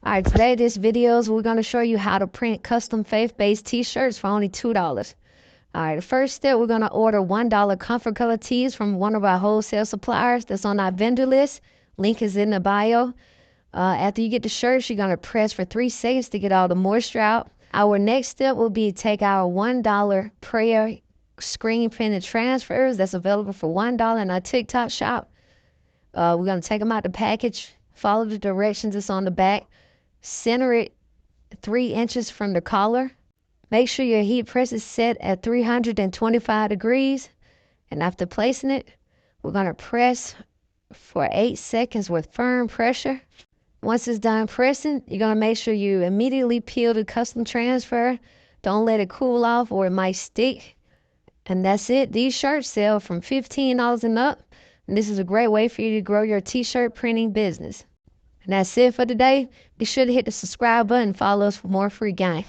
All right, today we're going to show you how to print custom faith-based t-shirts for only $2. All right, the first step, we're going to order $1 comfort color tees from one of our wholesale suppliers that's on our vendor list. Link is in the bio. After you get the shirts, you're going to press for 3 seconds to get all the moisture out. Our next step will be take our $1 prayer screen printed transfers that's available for $1 in our TikTok shop. We're going to take them out the package, follow the directions that's on the back, center it 3 inches from the collar. Make sure your heat press is set at 325 degrees. And after placing it, we're going to press for 8 seconds with firm pressure. Once it's done pressing, you're going to make sure you immediately peel the custom transfer. Don't let it cool off or it might stick. And that's it. These shirts sell from $15 and up. And this is a great way for you to grow your t-shirt printing business. And that's it for today. Be sure to hit the subscribe button and follow us for more free game.